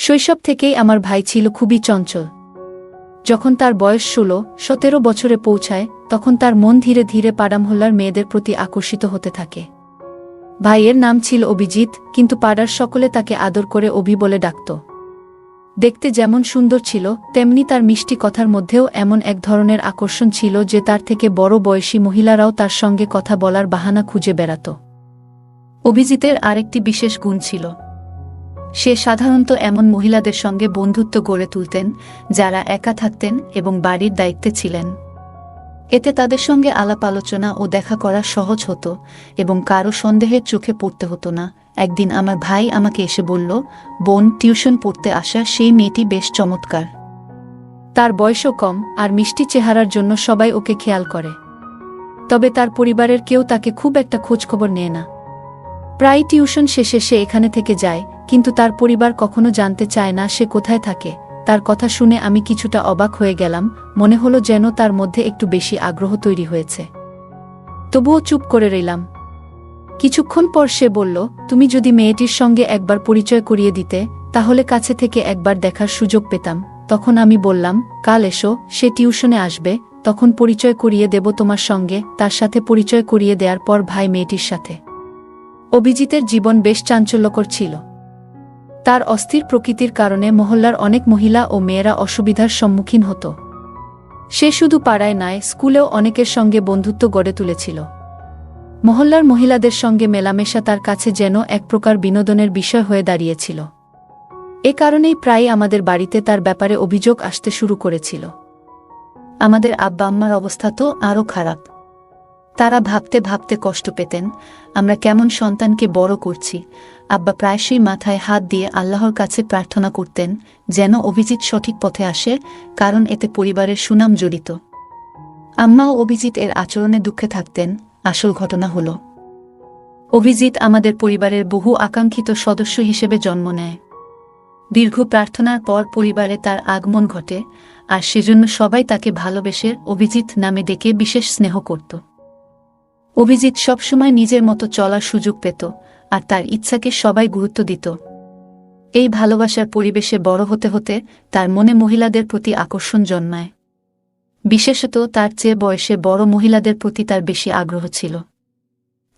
শৈশব থেকেই আমার ভাই ছিল খুবই চঞ্চল। যখন তার বয়স 16-17 বছরে পৌঁছায় তখন তার মন ধীরে ধীরে পাড়ামহল্লার মেয়েদের প্রতি আকর্ষিত হতে থাকে। ভাইয়ের নাম ছিল অভিজিৎ, কিন্তু পাড়ার সকলে তাকে আদর করে অভি বলে ডাকত। দেখতে যেমন সুন্দর ছিল তেমনি তার মিষ্টি কথার মধ্যেও এমন এক ধরনের আকর্ষণ ছিল যে তার থেকে বড় বয়সী মহিলারাও তার সঙ্গে কথা বলার বাহানা খুঁজে বেড়াত। অভিজিতের আরেকটি বিশেষ গুণ ছিল, সে সাধারণত এমন মহিলাদের সঙ্গে বন্ধুত্ব গড়ে তুলতেন যারা একা থাকতেন এবং বাড়ির দায়িত্বে ছিলেন। এতে তাদের সঙ্গে আলাপ আলোচনা ও দেখা করা সহজ হতো এবং কারো সন্দেহের চোখে পড়তে হতো না। একদিন আমার ভাই আমাকে এসে বলল, বোন, টিউশন পড়তে আসা সেই মেয়েটি বেশ চমৎকার। তার বয়সও কম আর মিষ্টি চেহারার জন্য সবাই ওকে খেয়াল করে, তবে তার পরিবারের কেউ তাকে খুব একটা খোঁজখবর নেয় না। প্রায় টিউশন শেষে সে এখানে থেকে যায়, কিন্তু তার পরিবার কখনো জানতে চায় না সে কোথায় থাকে। তার কথা শুনে আমি কিছুটা অবাক হয়ে গেলাম, মনে হলো যেন তার মধ্যে একটু বেশি আগ্রহ তৈরি হয়েছে। তবুও চুপ করে রইলাম। কিছুক্ষণ পর সে বলল, তুমি যদি মেয়েটির সঙ্গে একবার পরিচয় করিয়ে দিতে তাহলে কাছে থেকে একবার দেখার সুযোগ পেতাম। তখন আমি বললাম, কাল এসো, সে টিউশনে আসবে, তখন পরিচয় করিয়ে দেব তোমার সঙ্গে। তার সাথে পরিচয় করিয়ে দেওয়ার পর ভাই মেয়েটির সাথে। অভিজিতের জীবন বেশ চাঞ্চল্যকর ছিল। তার অস্থির প্রকৃতির কারণে মহল্লার অনেক মহিলা ও মেয়েরা অসুবিধার সম্মুখীন হতো। সে শুধু পাড়ায় নয়, স্কুলেও অনেকের সঙ্গে বন্ধুত্ব গড়ে তুলেছিল। মহল্লার মহিলাদের সঙ্গে মেলামেশা তার কাছে যেন এক প্রকার বিনোদনের বিষয় হয়ে দাঁড়িয়েছিল। এ কারণেই প্রায় আমাদের বাড়িতে তার ব্যাপারে অভিযোগ আসতে শুরু করেছিল। আমাদের আব্বা আম্মার অবস্থা তো আরও খারাপ। তারা ভাবতে ভাবতে কষ্ট পেতেন, আমরা কেমন সন্তানকে বড় করছি। আব্বা প্রায়শই মাথায় হাত দিয়ে আল্লাহর কাছে প্রার্থনা করতেন যেন অভিজিৎ সঠিক পথে আসে, কারণ এতে পরিবারের সুনাম জড়িত। আম্মাও অভিজিৎ এর আচরণে দুঃখে থাকতেন। আসল ঘটনা হল, অভিজিৎ আমাদের পরিবারের বহু আকাঙ্ক্ষিত সদস্য হিসেবে জন্ম নেয়। দীর্ঘ প্রার্থনার পর পরিবারে তার আগমন ঘটে, আর সেজন্য সবাই তাকে ভালোবেসে অভিজিৎ নামে ডেকে বিশেষ স্নেহ করত। অভিজিৎ সবসময় নিজের মতো চলার সুযোগ পেত, আর তার ইচ্ছাকে সবাই গুরুত্ব দিত। এই ভালোবাসার পরিবেশে বড় হতে হতে তার মনে মহিলাদের প্রতি আকর্ষণ জন্মায়। বিশেষত তার চেয়ে বয়সে বড় মহিলাদের প্রতি তার বেশি আগ্রহ ছিল।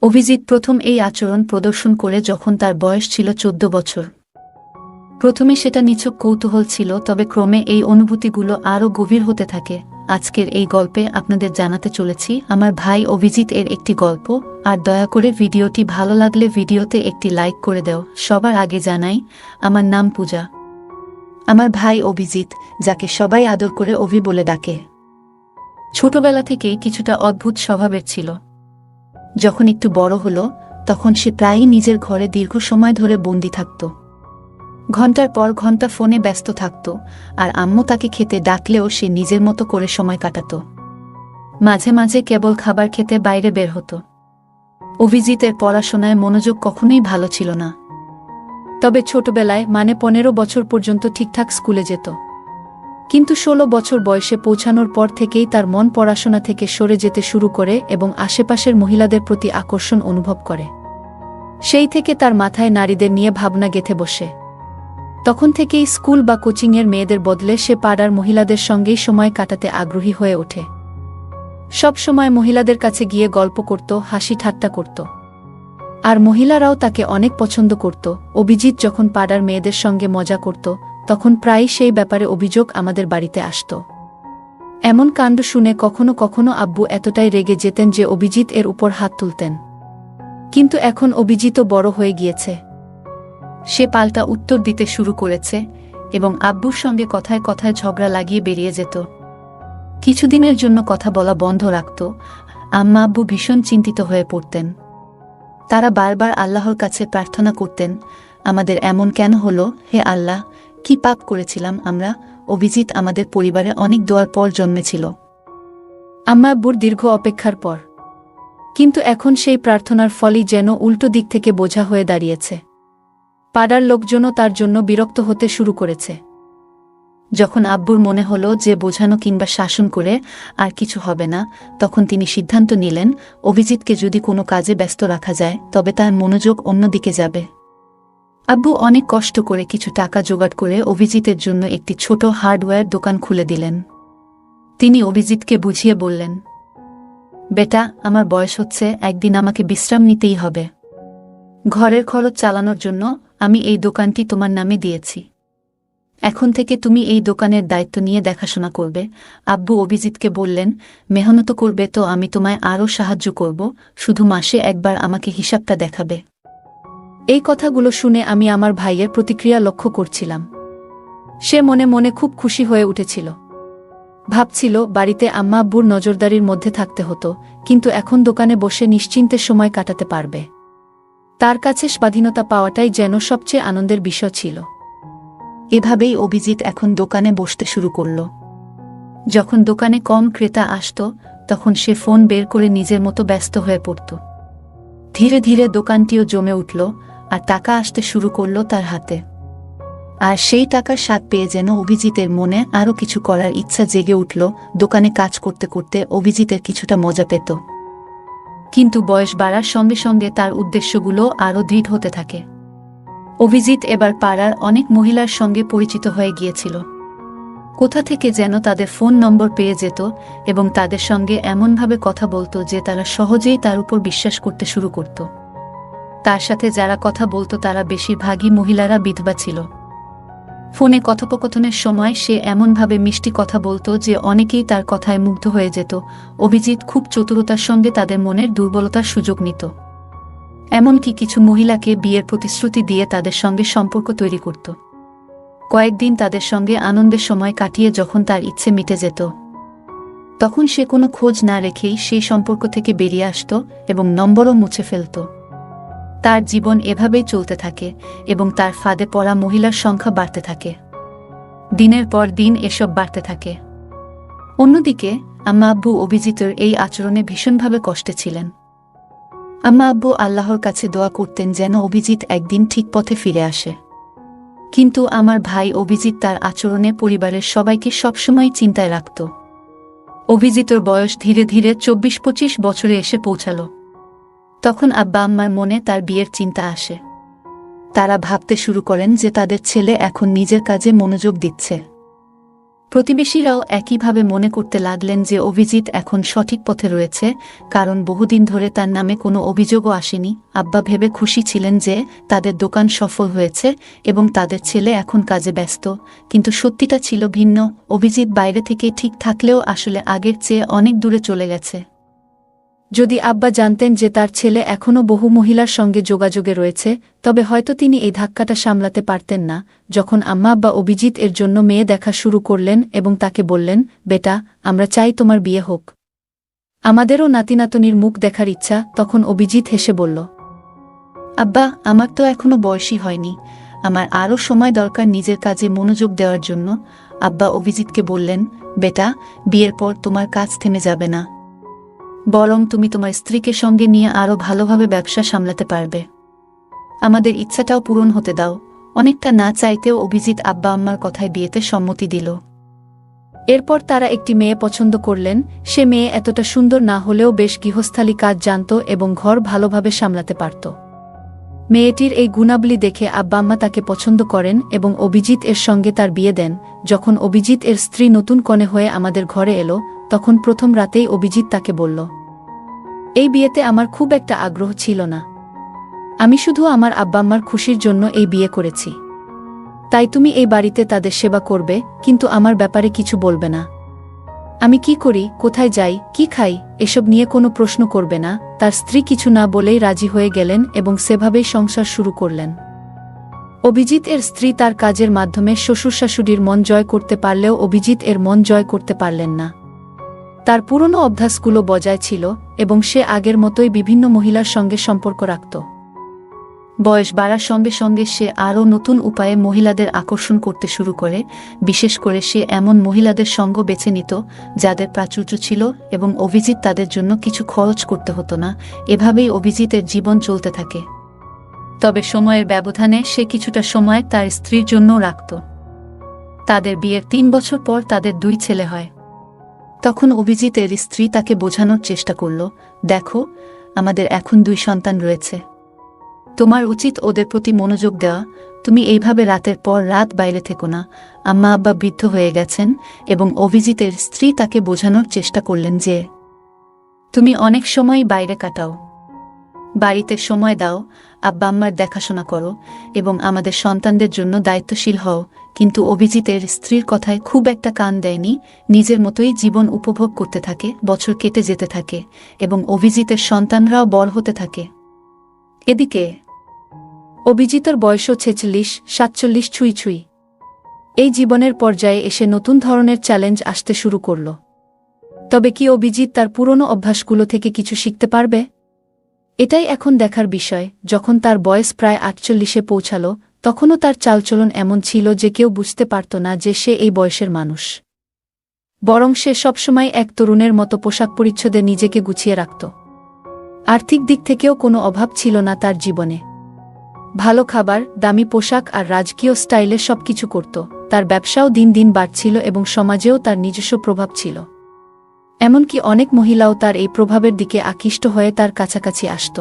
অভিজিৎ প্রথম এই আচরণ প্রদর্শন করে যখন তার বয়স ছিল 14 বছর। প্রথমে সেটা নিছক কৌতূহল ছিল, তবে ক্রমে এই অনুভূতিগুলো আরও গভীর হতে থাকে। আজকের এই গল্পে আপনাদের জানাতে চলেছি আমার ভাই অভিজিৎ এর একটি গল্প। আর দয়া করে ভিডিওটি ভালো লাগলে ভিডিওতে একটি লাইক করে দাও। সবার আগে জানাই, আমার নাম পূজা। আমার ভাই অভিজিৎ, যাকে সবাই আদর করে অভি বলে ডাকে, ছোটবেলা থেকেই কিছুটা অদ্ভুত স্বভাবের ছিল। যখন একটু বড় হলো তখন সে প্রায়ই নিজের ঘরে দীর্ঘ সময় ধরে বন্দি থাকত। ঘন্টার পর ঘন্টা ফোনে ব্যস্ত থাকত, আর আম্মু তাকে খেতে ডাকলেও সে নিজের মতো করে সময় কাটাত। মাঝে মাঝে কেবল খাবার খেতে বাইরে বের হতো। অভিজিতের পড়াশোনায় মনোযোগ কখনোই ভালো ছিল না, তবে ছোটবেলায় 15 বছর পর্যন্ত ঠিকঠাক স্কুলে যেত। কিন্তু 16 বছর বয়সে পৌঁছানোর পর থেকেই তার মন পড়াশোনা থেকে সরে যেতে শুরু করে এবং আশেপাশের মহিলাদের প্রতি আকর্ষণ অনুভব করে। সেই থেকে তার মাথায় নারীদের নিয়ে ভাবনা গেঁথে বসে। তখন থেকেই স্কুল বা কোচিংয়ের মেয়েদের বদলে সে পাড়ার মহিলাদের সঙ্গেই সময় কাটাতে আগ্রহী হয়ে ওঠে। সব সময় মহিলাদের কাছে গিয়ে গল্প করত, হাসি ঠাট্টা করত, আর মহিলারাও তাকে অনেক পছন্দ করত। অভিজিৎ যখন পাড়ার মেয়েদের সঙ্গে মজা করত তখন প্রায়ই সেই ব্যাপারে অভিযোগ আমাদের বাড়িতে আসত। এমন কাণ্ড শুনে কখনো কখনো আব্বু এতটাই রেগে যেতেন যে অভিজিৎ এর উপর হাত তুলতেন। কিন্তু এখন অভিজিৎও বড় হয়ে গিয়েছে, সে পাল্টা উত্তর দিতে শুরু করেছে এবং আব্বুর সঙ্গে কথায় কথায় ঝগড়া লাগিয়ে বেরিয়ে যেত। কিছুদিনের জন্য কথা বলা বন্ধ রাখত। আম্মা আব্বু ভীষণ চিন্তিত হয়ে পড়তেন। তারা বারবার আল্লাহর কাছে প্রার্থনা করতেন, আমাদের এমন কেন হলো? হে আল্লাহ, কি পাপ করেছিলাম আমরা? অভিজিৎ আমাদের পরিবারে অনেক দোয়ার পর জন্মেছিল, আম্মা আব্বুর দীর্ঘ অপেক্ষার পর। কিন্তু এখন সেই প্রার্থনার ফলই যেন উল্টো দিক থেকে বোঝা হয়ে দাঁড়িয়েছে। পাড়ার লোকজনও তার জন্য বিরক্ত হতে শুরু করেছে। যখন আব্বুর মনে হলো যে বোঝানো কিংবা শাসন করে আর কিছু হবে না, তখন তিনি সিদ্ধান্ত নিলেন অভিজিৎকে যদি কোনো কাজে ব্যস্ত রাখা যায় তবে তার মনোযোগ অন্যদিকে যাবে। আব্বু অনেক কষ্ট করে কিছু টাকা জোগাড় করে অভিজিতের জন্য একটি ছোট হার্ডওয়্যার দোকান খুলে দিলেন। তিনি অভিজিৎকে বুঝিয়ে বললেন, বেটা, আমার বয়স হচ্ছে, একদিন আমাকে বিশ্রাম নিতেই হবে। ঘরের খরচ চালানোর জন্য আমি এই দোকানটি তোমার নামে দিয়েছি। এখন থেকে তুমি এই দোকানের দায়িত্ব নিয়ে দেখাশোনা করবে। আব্বু অভিজিৎকে বললেন, মেহনত করবে তো আমি তোমায় আরও সাহায্য করব, শুধু মাসে একবার আমাকে হিসাবটা দেখাবে। এই কথাগুলো শুনে আমি আমার ভাইয়ের প্রতিক্রিয়া লক্ষ্য করছিলাম। সে মনে মনে খুব খুশি হয়ে উঠেছিল। ভাবছিল বাড়িতে আম্মা আব্বুর নজরদারির মধ্যে থাকতে হতো, কিন্তু এখন দোকানে বসে নিশ্চিন্তে সময় কাটাতে পারবে। তার কাছে স্বাধীনতা পাওয়াটাই যেন সবচেয়ে আনন্দের বিষয় ছিল। এভাবেই অভিজিৎ এখন দোকানে বসতে শুরু করল। যখন দোকানে কম ক্রেতা আসত, তখন সে ফোন বের করে নিজের মতো ব্যস্ত হয়ে পড়ত। ধীরে ধীরে দোকানটিও জমে উঠল, আর টাকা আসতে শুরু করল তার হাতে। আর সেই টাকার স্বাদ পেয়ে যেন অভিজিতের মনে আরও কিছু করার ইচ্ছা জেগে উঠল। দোকানে কাজ করতে করতে অভিজিতের কিছুটা মজা পেত, কিন্তু বয়স বাড়ার সঙ্গে সঙ্গে তার উদ্দেশ্যগুলো আরও দৃঢ় হতে থাকে। অভিজিৎ এবার পাড়ার অনেক মহিলার সঙ্গে পরিচিত হয়ে গিয়েছিল। কোথা থেকে যেন তাদের ফোন নম্বর পেয়ে যেত এবং তাদের সঙ্গে এমনভাবে কথা বলতো যে তারা সহজেই তার উপর বিশ্বাস করতে শুরু করত। তার সাথে যারা কথা বলতো তারা বেশিরভাগই মহিলারা বিধবা ছিল। ফোনে কথোপকথনের সময় সে এমনভাবে মিষ্টি কথা বলতো যে অনেকেই তার কথায় মুগ্ধ হয়ে যেত। অভিজিৎ খুব চতুরতার সঙ্গে তাদের মনের দুর্বলতার সুযোগ নিত। এমনকি কিছু মহিলাকে বিয়ের প্রতিশ্রুতি দিয়ে তাদের সঙ্গে সম্পর্ক তৈরি করত। কয়েকদিন তাদের সঙ্গে আনন্দের সময় কাটিয়ে যখন তার ইচ্ছে মিটে যেত, তখন সে কোনো খোঁজ না রেখেই সেই সম্পর্ক থেকে বেরিয়ে আসত এবং নম্বরও মুছে ফেলত। তার জীবন এভাবেই চলতে থাকে এবং তার ফাঁদে পড়া মহিলার সংখ্যা বাড়তে থাকে। দিনের পর দিন এসব বাড়তে থাকে। অন্যদিকে আম্মা আব্বু অভিজিতের এই আচরণে ভীষণভাবে কষ্টে ছিলেন। আম্মা আব্বু আল্লাহর কাছে দোয়া করতেন যেন অভিজিৎ একদিন ঠিক পথে ফিরে আসে। কিন্তু আমার ভাই অভিজিৎ তার আচরণে পরিবারের সবাইকে সবসময় চিন্তায় রাখত। অভিজিতের বয়স ধীরে ধীরে 24-25 বছরে এসে পৌঁছাল। তখন আব্বা আম্মার মনে তার বিয়ের চিন্তা আসে। তারা ভাবতে শুরু করেন যে তাদের ছেলে এখন নিজের কাজে মনোযোগ দিচ্ছে। প্রতিবেশীরাও একইভাবে মনে করতে লাগলেন যে অভিজিৎ এখন সঠিক পথে রয়েছে, কারণ বহুদিন ধরে তার নামে কোনো অভিযোগও আসেনি। আব্বা ভেবে খুশি ছিলেন যে তাদের দোকান সফল হয়েছে এবং তাদের ছেলে এখন কাজে ব্যস্ত, কিন্তু সত্যিটা ছিল ভিন্ন। অভিজিৎ বাইরে থেকে ঠিক থাকলেও আসলে আগের চেয়ে অনেক দূরে চলে গেছে। যদি আব্বা জানতেন যে তার ছেলে এখনও বহু মহিলার সঙ্গে যোগাযোগে রয়েছে, তবে হয়তো তিনি এই ধাক্কাটা সামলাতে পারতেন না। যখন আম্মা আব্বা অভিজিৎ এর জন্য মেয়ে দেখা শুরু করলেন এবং তাকে বললেন, বেটা, আমরা চাই তোমার বিয়ে হোক, আমাদেরও নাতিনাতনির মুখ দেখার ইচ্ছা, তখন অভিজিৎ হেসে বলল, আব্বা, আমার তো এখনো বয়সই হয়নি, আমার আরও সময় দরকার নিজের কাজে মনোযোগ দেওয়ার জন্য। আব্বা অভিজিৎকে বললেন, বেটা, বিয়ের পর তোমার কাজ থেমে যাবে না, বরং তুমি তোমার স্ত্রীকে সঙ্গে নিয়ে আরও ভালোভাবে ব্যবসা সামলাতে পারবে। আমাদের ইচ্ছাটাও পূরণ হতে দাও। অনেকটা না চাইতেও অভিজিৎ আব্বা আম্মার কথায় বিয়েতে সম্মতি দিল। এরপর তারা একটি মেয়ে পছন্দ করলেন। সে মেয়ে এতটা সুন্দর না হলেও বেশ গৃহস্থালী কাজ জানত এবং ঘর ভালোভাবে সামলাতে পারত। মেয়েটির এই গুণাবলী দেখে আব্বা আম্মা তাকে পছন্দ করেন এবং অভিজিৎ এর সঙ্গে তার বিয়ে দেন। যখন অভিজিৎ এর স্ত্রী নতুন কনে হয়ে আমাদের ঘরে এলো, তখন প্রথম রাতেই অভিজিৎ তাকে বলল, এই বিয়েতে আমার খুব একটা আগ্রহ ছিল না, আমি শুধু আমার আব্বা আম্মার খুশির জন্য এই বিয়ে করেছি। তাই তুমি এই বাড়িতে তাদের সেবা করবে, কিন্তু আমার ব্যাপারে কিছু বলবে না। আমি কি করি, কোথায় যাই, কি খাই, এসব নিয়ে কোনো প্রশ্ন করবে না। তার স্ত্রী কিছু না বলেই রাজি হয়ে গেলেন এবং সেভাবেই সংসার শুরু করলেন। অভিজিৎ এর স্ত্রী তার কাজের মাধ্যমে শ্বশুর শাশুড়ির মন জয় করতে পারলেও অভিজিৎ এর মন জয় করতে পারলেন না। তার পুরনো অভ্যাসগুলো বজায় ছিল এবং সে আগের মতোই বিভিন্ন মহিলার সঙ্গে সম্পর্ক রাখত। বয়স বাড়ার সঙ্গে সঙ্গে সে আরও নতুন উপায়ে মহিলাদের আকর্ষণ করতে শুরু করে। বিশেষ করে সে এমন মহিলাদের সঙ্গ বেছে নিত যাদের প্রাচুর্য ছিল এবং অভিজিৎ তাদের জন্য কিছু খরচ করতে হতো না। এভাবেই অভিজিতের জীবন চলতে থাকে। তবে সময়ের ব্যবধানে সে কিছুটা সময় তার স্ত্রীর জন্য রাখত। তাদের বিয়ের 3 বছর পর তাদের 2 ছেলে হয়। তখন অভিজিতের স্ত্রী তাকে বোঝানোর চেষ্টা করল, দেখো, আমাদের এখন 2 সন্তান রয়েছে। তোমার উচিত ওদের প্রতি মনোযোগ দেওয়া। তুমি এইভাবে রাতের পর রাত বাইরে থেকো না। আম্মা আব্বা বৃদ্ধ হয়ে গেছেন এবং অভিজিতের স্ত্রী তাকে বোঝানোর চেষ্টা করলেন যে তুমি অনেক সময় বাইরে কাটাও, বাড়িতে সময় দাও, আব্বা আম্মার দেখাশোনা করো এবং আমাদের সন্তানদের জন্য দায়িত্বশীল হও। কিন্তু অভিজিতের স্ত্রীর কথায় খুব একটা কান দেয়নি, নিজের মতোই জীবন উপভোগ করতে থাকে। বছর কেটে যেতে থাকে এবং অভিজিতের সন্তানরাও বড় হতে থাকে। এদিকে অভিজিতের বয়সও 46-47 ছুঁই ছুঁই। এই জীবনের পর্যায়ে এসে নতুন ধরনের চ্যালেঞ্জ আসতে শুরু করল। তবে কি অভিজিৎ তার পুরনো অভ্যাসগুলো থেকে কিছু শিখতে পারবে? এটাই এখন দেখার বিষয়। যখন তার বয়স প্রায় 48-এ পৌঁছাল, তখনও তার চালচলন এমন ছিল যে কেউ বুঝতে পারত না যে সে এই বয়সের মানুষ। বরং সে সবসময় এক তরুণের মতো পোশাক পরিচ্ছদে নিজেকে গুছিয়ে রাখত। আর্থিক দিক থেকেও কোনো অভাব ছিল না তার জীবনে। ভালো খাবার, দামি পোশাক আর রাজকীয় স্টাইলে সবকিছু করত। তার ব্যবসাও দিন দিন বাড়ছিল এবং সমাজেও তার নিজস্ব প্রভাব ছিল। এমনকি অনেক মহিলাও তার এই প্রভাবের দিকে আকৃষ্ট হয়ে তার কাছাকাছি আসত।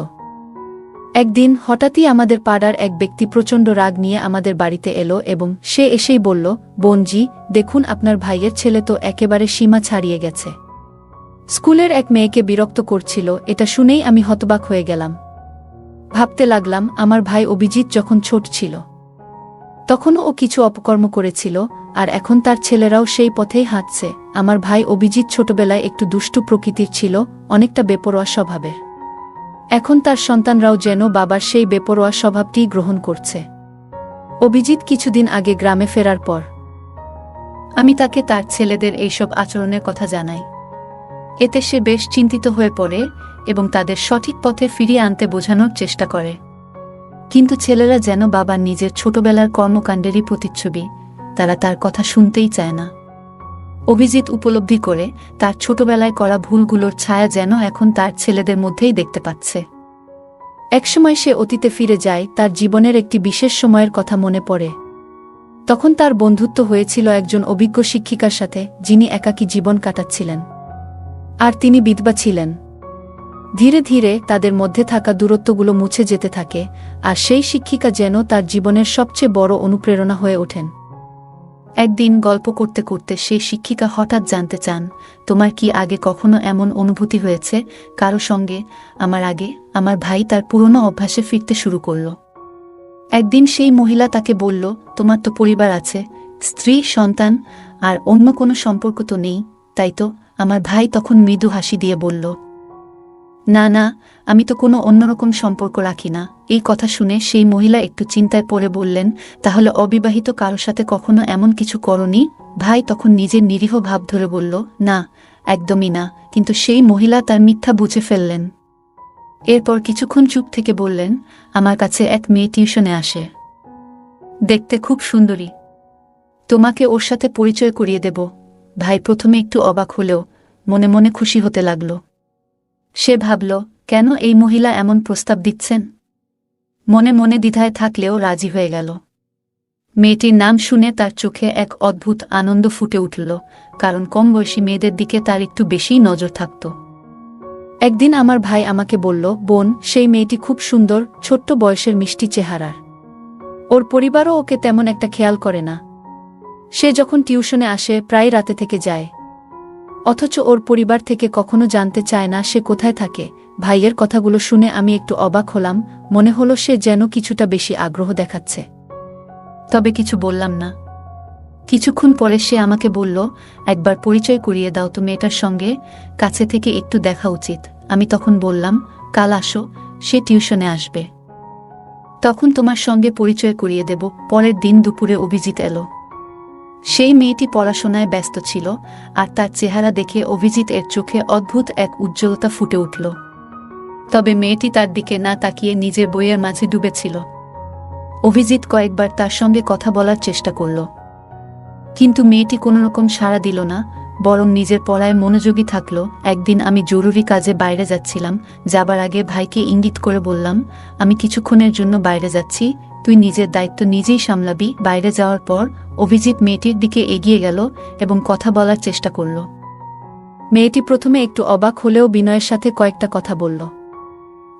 একদিন হঠাৎই আমাদের পাড়ার এক ব্যক্তি প্রচণ্ড রাগ নিয়ে আমাদের বাড়িতে এলো এবং সে এসেই বলল, বোনজি, দেখুন আপনার ভাইয়ের ছেলে তো একেবারে সীমা ছাড়িয়ে গেছে। স্কুলের এক মেয়েকে বিরক্ত করছিল। এটা শুনেই আমি হতবাক হয়ে গেলাম। ভাবতে লাগলাম, আমার ভাই অভিজিৎ যখন ছোট ছিল তখনও ও কিছু অপকর্ম করেছিল, আর এখন তার ছেলেরাও সেই পথেই হাঁটছে। আমার ভাই অভিজিৎ ছোটবেলায় একটু দুষ্টু প্রকৃতির ছিল, অনেকটা বেপরোয়া স্বভাবের। এখন তার সন্তানরাও যেন বাবার সেই বেপরোয়া স্বভাবটিই গ্রহণ করছে। অভিজিৎ কিছুদিন আগে গ্রামে ফেরার পর আমি তাকে তার ছেলেদের এইসব আচরণের কথা জানাই। এতে সে বেশ চিন্তিত হয়ে পড়ে এবং তাদের সঠিক পথে ফিরিয়ে আনতে বোঝানোর চেষ্টা করে। কিন্তু ছেলেরা যেন বাবার নিজের ছোটবেলার কর্মকাণ্ডেরই প্রতিচ্ছবি, তারা তার কথা শুনতেই চায় না। অভিজিৎ উপলব্ধি করে তার ছোটবেলায় করা ভুলগুলোর ছায়া যেন এখন তার ছেলেদের মধ্যেই দেখতে পাচ্ছে। একসময় সে অতীতে ফিরে যায়। তার জীবনের একটি বিশেষ সময়ের কথা মনে পড়ে। তখন তার বন্ধুত্ব হয়েছিল একজন অভিজ্ঞ শিক্ষিকার সাথে, যিনি একাকী জীবন কাটাচ্ছিলেন আর তিনি বিধবা ছিলেন। ধীরে ধীরে তাদের মধ্যে থাকা দূরত্বগুলো মুছে যেতে থাকে, আর সেই শিক্ষিকা যেন তার জীবনের সবচেয়ে বড় অনুপ্রেরণা হয়ে ওঠেন। একদিন গল্প করতে করতে সেই শিক্ষিকা হঠাৎ জানতে চান, তোমার কি আগে কখনো এমন অনুভূতি হয়েছে কারো সঙ্গে? আমার আগে আমার ভাই তার পুরনো অভ্যাসে ফিরতে শুরু করল। একদিন সেই মহিলা তাকে বলল, তোমার তো পরিবার আছে, স্ত্রী, সন্তান, আর অন্য কোনো সম্পর্ক তো নেই, তাই তো? আমার ভাই তখন মৃদু হাসি দিয়ে বলল, না না, আমি তো কোনো অন্যরকম সম্পর্ক রাখি না। এই কথা শুনে সেই মহিলা একটু চিন্তায় পড়ে বললেন, তাহলে অবিবাহিত কারো সাথে কখনো এমন কিছু করনি? ভাই তখন নিজের নিরীহ ভাব ধরে বলল, না, একদমই না। কিন্তু সেই মহিলা তার মিথ্যা বুঝে ফেললেন। এরপর কিছুক্ষণ চুপ থেকে বললেন, আমার কাছে এক মেয়ে টিউশনে আসে, দেখতে খুব সুন্দরী, তোমাকে ওর সাথে পরিচয় করিয়ে দেব। ভাই প্রথমে একটু অবাক হলেও মনে মনে খুশি হতে লাগল। সে ভাবল, কেন এই মহিলা এমন প্রস্তাব দিচ্ছেন? মনে মনে দ্বিধায় থাকলেও রাজি হয়ে গেল। মেয়েটির নাম শুনে তার চোখে এক অদ্ভুত আনন্দ ফুটে উঠল, কারণ কম বয়সী মেয়েদের দিকে তার একটু বেশিই নজর থাকত। একদিন আমার ভাই আমাকে বলল, বোন, সেই মেয়েটি খুব সুন্দর, ছোট্ট বয়সের মিষ্টি চেহারার। ওর পরিবারও ওকে তেমন একটা খেয়াল করে না। সে যখন টিউশনে আসে প্রায় রাতে থেকে যায়, অথচ ওর পরিবার থেকে কখনো জানতে চায় না সে কোথায় থাকে। ভাইয়ের কথাগুলো শুনে আমি একটু অবাক হলাম। মনে হলো সে যেন কিছুটা বেশি আগ্রহ দেখাচ্ছে। তবে কিছু বললাম না। কিছুক্ষণ পরে সে আমাকে বলল, একবার পরিচয় করিয়ে দাও তো মেয়েটার সঙ্গে, কাছে থেকে একটু দেখা উচিত। আমি তখন বললাম, কাল আসো, সে টিউশনে আসবে, তখন তোমার সঙ্গে পরিচয় করিয়ে দেব। পরের দিন দুপুরে অভিজিৎ এলো। সেই মেয়েটি পড়াশোনায় ব্যস্ত ছিল, আর তার চেহারা দেখে অভিজিৎ এর চোখে অদ্ভুত এক উজ্জ্বলতা ফুটে উঠল। তবে মেয়েটি তার দিকে না তাকিয়ে নিজের বইয়ের মাঝে ডুবেছিল। অভিজিৎ কয়েকবার তার সঙ্গে কথা বলার চেষ্টা করল, কিন্তু মেয়েটি কোনোরকম সাড়া দিল না, বরং নিজের পড়ায় মনোযোগী থাকল। একদিন আমি জরুরি কাজে বাইরে যাচ্ছিলাম। যাবার আগে ভাইকে ইঙ্গিত করে বললাম, আমি কিছুক্ষণের জন্য বাইরে যাচ্ছি, তুই নিজের দায়িত্ব নিজেই সামলাবি। বাইরে যাওয়ার পর অভিজিৎ মেয়েটির দিকে এগিয়ে গেল এবং কথা বলার চেষ্টা করল। মেয়েটি প্রথমে একটু অবাক হলেও বিনয়ের সাথে কয়েকটা কথা বলল।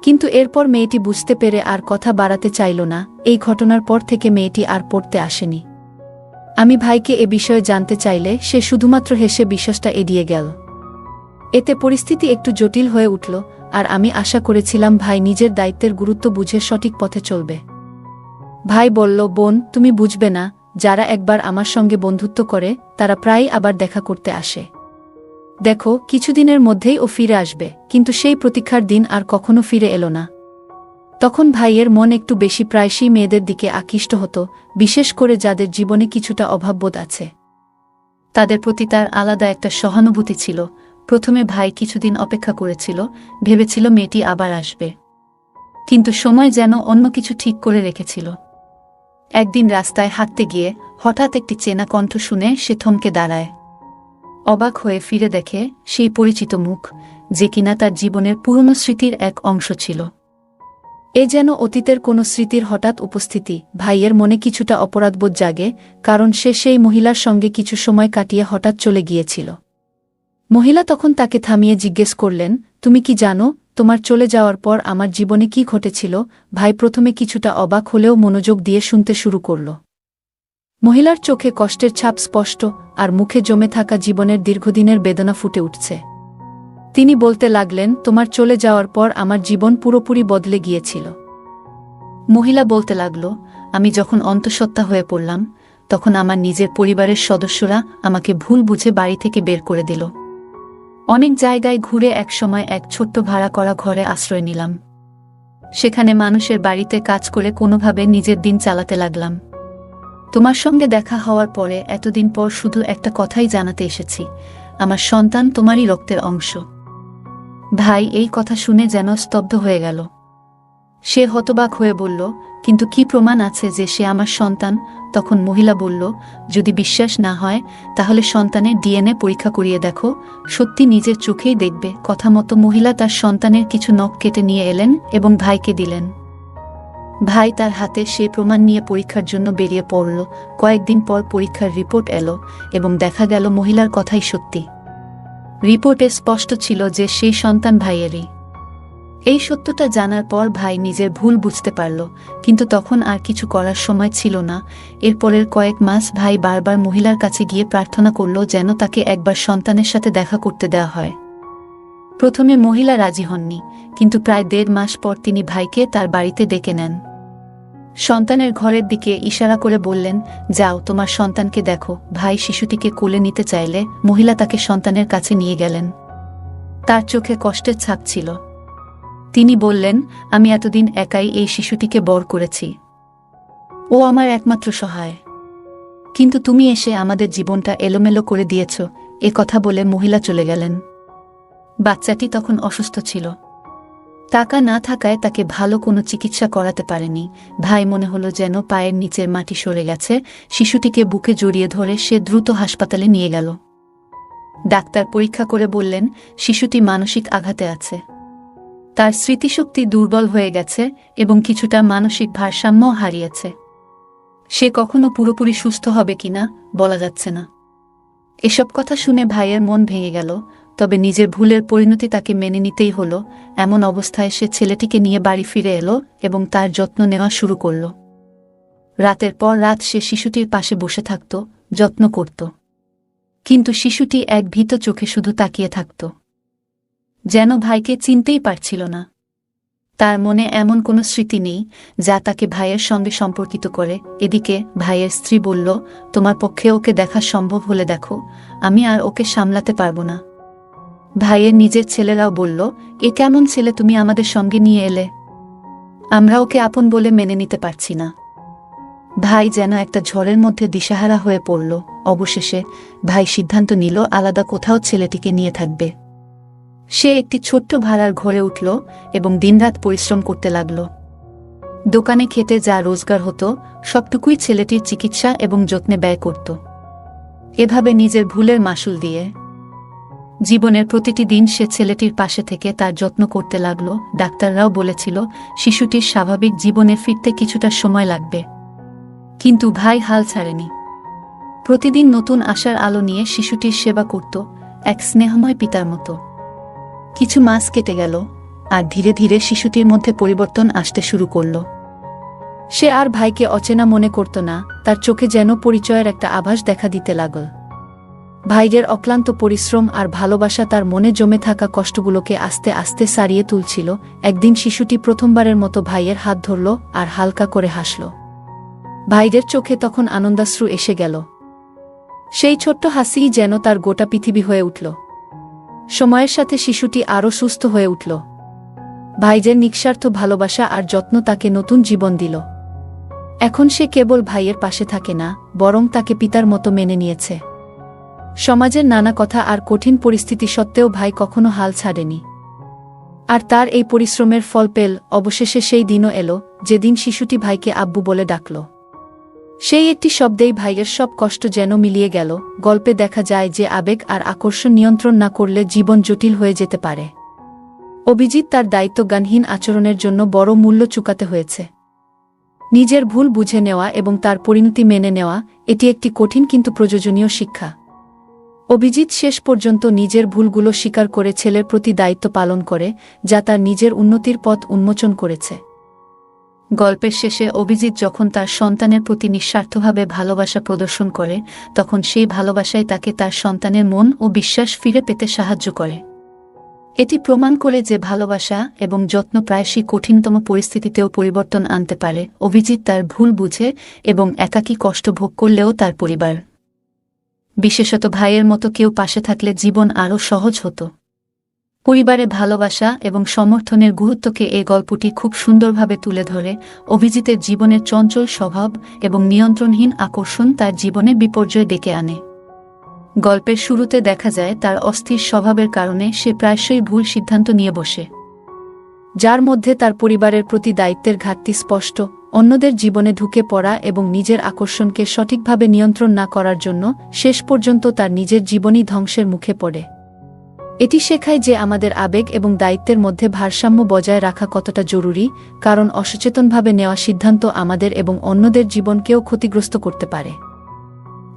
কিন্তু এরপর মেয়েটি বুঝতে পেরে আর কথা বাড়াতে চাইল না। এই ঘটনার পর থেকে মেয়েটি আর পড়তে আসেনি। আমি ভাইকে এ বিষয়ে জানতে চাইলে সে শুধুমাত্র হেসে বিশ্বাসটা এড়িয়ে গেল। এতে পরিস্থিতি একটু জটিল হয়ে উঠল, আর আমি আশা করেছিলাম ভাই নিজের দায়িত্বের গুরুত্ব বুঝে সঠিক পথে চলবে। ভাই বলল, বোন, তুমি বুঝবে না, যারা একবার আমার সঙ্গে বন্ধুত্ব করে তারা প্রায়ই আবার দেখা করতে আসে। দেখো, কিছুদিনের মধ্যেই ও ফিরে আসবে। কিন্তু সেই প্রতীক্ষার দিন আর কখনো ফিরে এলো না। তখন ভাইয়ের মন একটু বেশি প্রায়শই মেয়েদের দিকে আকৃষ্ট হতো, বিশেষ করে যাদের জীবনে কিছুটা অভাববোধ আছে। তাদের প্রতি তার আলাদা একটা সহানুভূতি ছিল। প্রথমে ভাই কিছুদিন অপেক্ষা করেছিল, ভেবেছিল মেয়েটি আবার আসবে। কিন্তু সময় যেন অন্য কিছু ঠিক করে রেখেছিল। একদিন রাস্তায় হাঁটতে গিয়ে হঠাৎ একটি চেনা কণ্ঠ শুনে সে থমকে দাঁড়ায়। অবাক হয়ে ফিরে দেখে সেই পরিচিত মুখ, যে কিনা তার জীবনের পুরনো স্মৃতির এক অংশ ছিল। এ যেন অতীতের কোনো স্মৃতির হঠাৎ উপস্থিতি। ভাইয়ের মনে কিছুটা অপরাধবোধ জাগে, কারণ সে সেই মহিলার সঙ্গে কিছু সময় কাটিয়ে হঠাৎ চলে গিয়েছিল। মহিলা তখন তাকে থামিয়ে জিজ্ঞেস করলেন, তুমি কি জানো তোমার চলে যাওয়ার পর আমার জীবনে কি ঘটেছিল? ভাই প্রথমে কিছুটা অবাক হলেও মনোযোগ দিয়ে শুনতে শুরু করল। মহিলার চোখে কষ্টের ছাপ স্পষ্ট, আর মুখে জমে থাকা জীবনের দীর্ঘদিনের বেদনা ফুটে উঠছে। তিনি বলতে লাগলেন, তোমার চলে যাওয়ার পর আমার জীবন পুরোপুরি বদলে গিয়েছিল। মহিলা বলতে লাগল, আমি যখন অন্তঃসত্ত্বা হয়ে পড়লাম, তখন আমার নিজের পরিবারের সদস্যরা আমাকে ভুল বুঝে বাড়ি থেকে বের করে দিল। অনেক জায়গায় ঘুরে একসময় এক ছোট্ট ভাড়া করা ঘরে আশ্রয় নিলাম। সেখানে মানুষের বাড়িতে কাজ করে কোনোভাবে নিজের দিন চালাতে লাগলাম। তোমার সঙ্গে দেখা হওয়ার পরে এতদিন পর শুধু একটা কথাই জানাতে এসেছি, আমার সন্তান তোমারই রক্তের অংশ। ভাই এই কথা শুনে যেন স্তব্ধ হয়ে গেল। সে হতবাক হয়ে বলল, কিন্তু কি প্রমাণ আছে যে সে আমার সন্তান? তখন মহিলা বলল, যদি বিশ্বাস না হয় তাহলে সন্তানের ডিএনএ পরীক্ষা করিয়ে দেখো, সত্যি নিজের চোখেই দেখবে। কথা মতো মহিলা তার সন্তানের কিছু নখ কেটে নিয়ে এলেন এবং ভাইকে দিলেন। ভাই তার হাতে সে প্রমাণ নিয়ে পরীক্ষার জন্য বেরিয়ে পড়ল। কয়েকদিন পর পরীক্ষার রিপোর্ট এলো এবং দেখা গেল মহিলার কথাই সত্যি। রিপোর্টে স্পষ্ট ছিল যে সেই সন্তান ভাইয়েরই। এই সত্যটা জানার পর ভাই নিজের ভুল বুঝতে পারল, কিন্তু তখন আর কিছু করার সময় ছিল না। এরপরের কয়েক মাস ভাই বারবার মহিলার কাছে গিয়ে প্রার্থনা করল যেন তাকে একবার সন্তানের সাথে দেখা করতে দেওয়া হয়। প্রথমে মহিলা রাজি হননি, কিন্তু প্রায় 1.5 মাস পর তিনি ভাইকে তার বাড়িতে ডেকে নেন। সন্তানের ঘরের দিকে ইশারা করে বললেন, যাও তোমার সন্তানকে দেখো। ভাই শিশুটিকে কোলে নিতে চাইলে মহিলা তাকে সন্তানের কাছে নিয়ে গেলেন। তার চোখে কষ্টের ছাপ ছিল। তিনি বললেন, আমি এতদিন একাই এই শিশুটিকে বড় করেছি। ও আমার একমাত্র সহায়। কিন্তু তুমি এসে আমাদের জীবনটা এলোমেলো করে দিয়েছ। এ কথা বলে মহিলা চলে গেলেন। বাচ্চাটি তখন অসুস্থ ছিল। টাকা না থাকায় তাকে ভালো কোনো চিকিৎসা করাতে পারেনি। ভাই মনে হলো যেন পায়ের নিচের মাটি সরে গেছে। শিশুটিকে বুকে জড়িয়ে ধরে সে দ্রুত হাসপাতালে নিয়ে গেল। ডাক্তার পরীক্ষা করে বললেন, শিশুটি মানসিক আঘাতে আছে। তার স্মৃতিশক্তি দুর্বল হয়ে গেছে এবং কিছুটা মানসিক ভারসাম্য হারিয়েছে। সে কখনো পুরোপুরি সুস্থ হবে কিনা বলা যাচ্ছে না। এসব কথা শুনে ভাইয়ের মন ভেঙে গেল, তবে নিজের ভুলের পরিণতি তাকে মেনে নিতেই হলো। এমন অবস্থায় সে ছেলেটিকে নিয়ে বাড়ি ফিরে এলো এবং তার যত্ন নেওয়া শুরু করল। রাতের পর রাত সে শিশুটির পাশে বসে থাকত, যত্ন করত। কিন্তু শিশুটি এক ভীত চোখে শুধু তাকিয়ে থাকত, যেন ভাইকে চিনতেই পারছিল না। তার মনে এমন কোনো স্মৃতি নেই যা তাকে ভাইয়ের সঙ্গে সম্পর্কিত করে। এদিকে ভাইয়ের স্ত্রী বলল, তোমার পক্ষে ওকে দেখা সম্ভব হলে দেখো, আমি আর ওকে সামলাতে পারবো না। ভাইয়ের নিজের ছেলেরাও বলল, এ কেমন ছেলে তুমি আমাদের সঙ্গে নিয়ে এলে? আমরা ওকে আপন বলে মেনে নিতে পারছি না। ভাই যেন একটা ঝড়ের মধ্যে দিশাহারা হয়ে পড়ল। অবশেষে ভাই সিদ্ধান্ত নিল আলাদা কোথাও ছেলেটিকে নিয়ে থাকবে। সে একটি ছোট্ট ভাড়ার ঘরে উঠল এবং দিনরাত পরিশ্রম করতে লাগল। দোকানে খেতে যা রোজগার হতো সবটুকুই ছেলেটির চিকিৎসা এবং যত্নে ব্যয় করত। এভাবে নিজের ভুলের মাসুল দিয়ে জীবনের প্রতিটি দিন সে ছেলেটির পাশে থেকে তার যত্ন করতে লাগল। ডাক্তাররাও বলেছিল শিশুটির স্বাভাবিক জীবনে ফিরতে কিছুটা সময় লাগবে, কিন্তু ভাই হাল ছাড়েনি। প্রতিদিন নতুন আশার আলো নিয়ে শিশুটির সেবা করত, এক স্নেহময় পিতার মতো। কিছু মাস কেটে গেল। আর ধীরে ধীরে শিশুটির মধ্যে পরিবর্তন আসতে শুরু করল। সে আর ভাইকে অচেনা মনে করত না, তার চোখে যেন পরিচয়ের একটা আভাস দেখা দিতে লাগল। ভাইয়ের অক্লান্ত পরিশ্রম আর ভালোবাসা তার মনে জমে থাকা কষ্টগুলোকে আস্তে আস্তে সারিয়ে তুলছিল। একদিন শিশুটি প্রথমবারের মতো ভাইয়ের হাত ধরল আর হালকা করে হাসল। ভাইয়ের চোখে তখন আনন্দাশ্রু এসে গেল। সেই ছোট্ট হাসিই যেন তার গোটা পৃথিবী হয়ে উঠল। সময়ের সাথে শিশুটি আরও সুস্থ হয়ে উঠল। ভাইয়ের নিঃস্বার্থ ভালোবাসা আর যত্ন তাকে নতুন জীবন দিল। এখন সে কেবল ভাইয়ের পাশে থাকে না, বরং তাকে পিতার মতো মেনে নিয়েছে। সমাজের নানা কথা আর কঠিন পরিস্থিতি সত্ত্বেও ভাই কখনো হাল ছাড়েনি। আর তার এই পরিশ্রমের ফল পেল অবশেষে সেই দিনও এলো, যেদিন শিশুটি ভাইকে আব্বু বলে ডাকল। সেই একটি শব্দেই ভাইয়ের সব কষ্ট যেন মিলিয়ে গেল। গল্পে দেখা যায় যে আবেগ আর আকর্ষণ নিয়ন্ত্রণ না করলে জীবন জটিল হয়ে যেতে পারে। অভিজিৎ তার দায়িত্বজ্ঞানহীন আচরণের জন্য বড় মূল্য চুকাতে হয়েছে। নিজের ভুল বুঝে নেওয়া এবং তার পরিণতি মেনে নেওয়া, এটি একটি কঠিন কিন্তু প্রয়োজনীয় শিক্ষা। অভিজিৎ শেষ পর্যন্ত নিজের ভুলগুলো স্বীকার করে ছেলের প্রতি দায়িত্ব পালন করে, যা তার নিজের উন্নতির পথ উন্মোচন করেছে। গল্পের শেষে অভিজিৎ যখন তার সন্তানের প্রতি নিঃস্বার্থভাবে ভালোবাসা প্রদর্শন করে, তখন সেই ভালোবাসাই তাকে তার সন্তানের মন ও বিশ্বাস ফিরে পেতে সাহায্য করে। এটি প্রমাণ করে যে ভালোবাসা এবং যত্ন প্রায়শই কঠিনতম পরিস্থিতিতেও পরিবর্তন আনতে পারে। অভিজিৎ তার ভুল বুঝে এবং একাকী কষ্ট ভোগ করলেও তার পরিবার, বিশেষত ভাইয়ের মতো কেউ পাশে থাকলে জীবন আরও সহজ হতো। পরিবারে ভালোবাসা এবং সমর্থনের গুরুত্বকে এই গল্পটি খুব সুন্দরভাবে তুলে ধরে। অভিজিতের জীবনের চঞ্চল স্বভাব এবং নিয়ন্ত্রণহীন আকর্ষণ তার জীবনে বিপর্যয় ডেকে আনে। গল্পের শুরুতে দেখা যায় তার অস্থির স্বভাবের কারণে সে প্রায়শই ভুল সিদ্ধান্ত নিয়ে বসে, যার মধ্যে তার পরিবারের প্রতি দায়িত্বের ঘাটতি স্পষ্ট। অন্যদের জীবনে ঢুকে পড়া এবং নিজের আকর্ষণকে সঠিকভাবে নিয়ন্ত্রণ না করার জন্য শেষ পর্যন্ত তার নিজের জীবনই ধ্বংসের মুখে পড়ে। এটি শেখায় যে আমাদের আবেগ এবং দায়িত্বের মধ্যে ভারসাম্য বজায় রাখা কতটা জরুরি, কারণ অসচেতনভাবে নেওয়া সিদ্ধান্ত আমাদের এবং অন্যদের জীবনকেও ক্ষতিগ্রস্ত করতে পারে।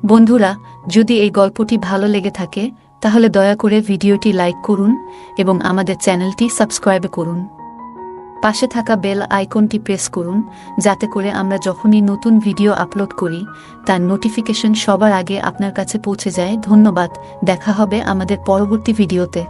বন্ধুরা, যদি এই গল্পটি ভালো লেগে থাকে তাহলে দয়া করে ভিডিওটি লাইক করুন এবং আমাদের চ্যানেলটি সাবস্ক্রাইব করুন। পাশে থাকা বেল আইকনটি প্রেস করুন, যাতে করে আমরা যখনই নতুন ভিডিও আপলোড করি তার নোটিফিকেশন সবার আগে আপনার কাছে পৌঁছে যায়। ধন্যবাদ। দেখা হবে আমাদের পরবর্তী ভিডিওতে।